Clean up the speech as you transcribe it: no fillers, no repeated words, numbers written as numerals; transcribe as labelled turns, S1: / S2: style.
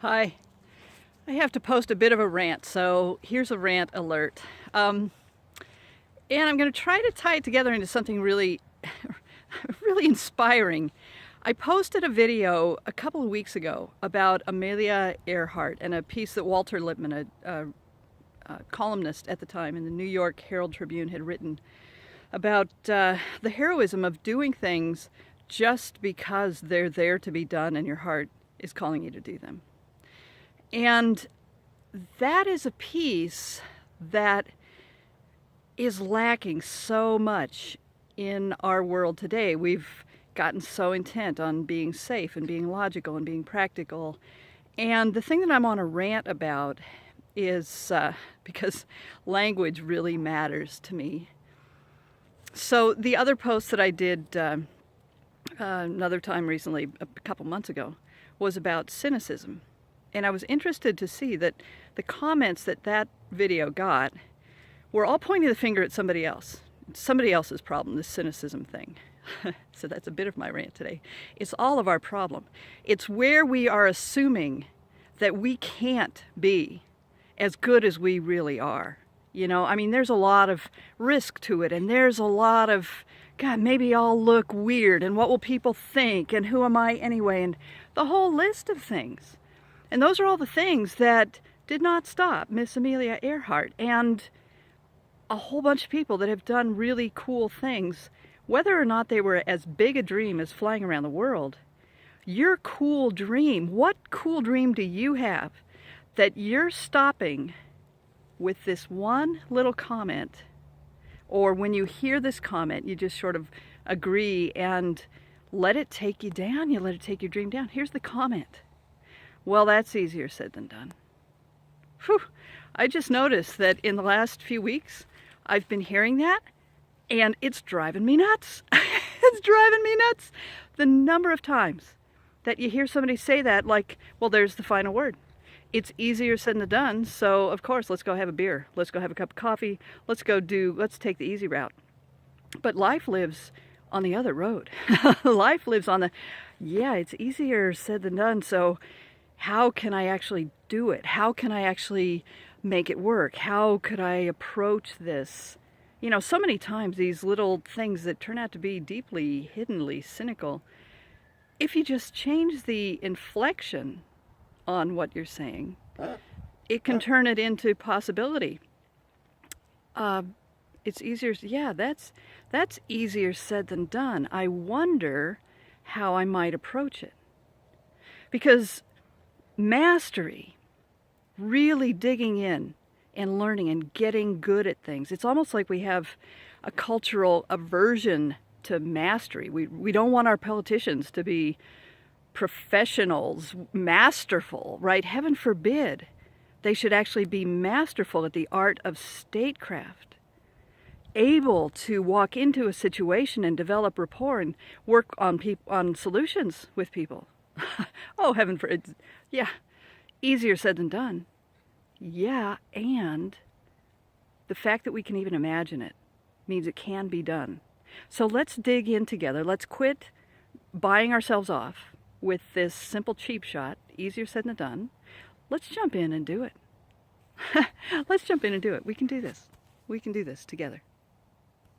S1: Hi. I have to post a bit of a rant, so here's a rant alert. And I'm going to try to tie it together into something really, really inspiring. I posted a video a couple of weeks ago about Amelia Earhart and a piece that Walter Lippmann, a columnist at the time in the New York Herald Tribune, had written about the heroism of doing things just because they're there to be done and your heart is calling you to do them. And that is a piece that is lacking so much in our world today. We've gotten so intent on being safe and being logical and being practical. And the thing that I'm on a rant about is because language really matters to me. So the other post that I did another time recently, a couple months ago, was about cynicism. And I was interested to see that the comments that video got were all pointing the finger at somebody else. It's somebody else's problem, this cynicism thing. So that's a bit of my rant today. It's all of our problem. It's where we are assuming that we can't be as good as we really are. You know, I mean, there's a lot of risk to it, and there's a lot of, God, maybe I'll look weird, and what will people think, and who am I anyway, and the whole list of things. And those are all the things that did not stop Miss Amelia Earhart and a whole bunch of people that have done really cool things, whether or not they were as big a dream as flying around the world. Your cool dream, what cool dream do you have that you're stopping with this one little comment? Or when you hear this comment, you just sort of agree and let it take you down, you let it take your dream down. Here's the comment. Well, that's easier said than done. Whew. I just noticed that in the last few weeks, I've been hearing that, and it's driving me nuts. It's driving me nuts. The number of times that you hear somebody say that, like, well, there's the final word. It's easier said than done, so of course, let's go have a beer. Let's go have a cup of coffee. Let's take the easy route. But life lives on the other road. Life lives on the, yeah, it's easier said than done, so how can I actually do it? How can I actually make it work? How could I approach this? You know, so many times these little things that turn out to be deeply, hiddenly cynical, if you just change the inflection on what you're saying, it can turn it into possibility. It's easier, yeah, that's easier said than done. I wonder how I might approach it. Because mastery, really digging in and learning and getting good at things. It's almost like we have a cultural aversion to mastery. We don't want our politicians to be professionals, masterful, right? Heaven forbid. They should actually be masterful at the art of statecraft, able to walk into a situation and develop rapport and work on solutions with people. Oh, heaven forbid. Yeah, easier said than done. Yeah, and the fact that we can even imagine it means it can be done. So let's dig in together. Let's quit buying ourselves off with this simple cheap shot, easier said than done. Let's jump in and do it. Let's jump in and do it. We can do this. We can do this together.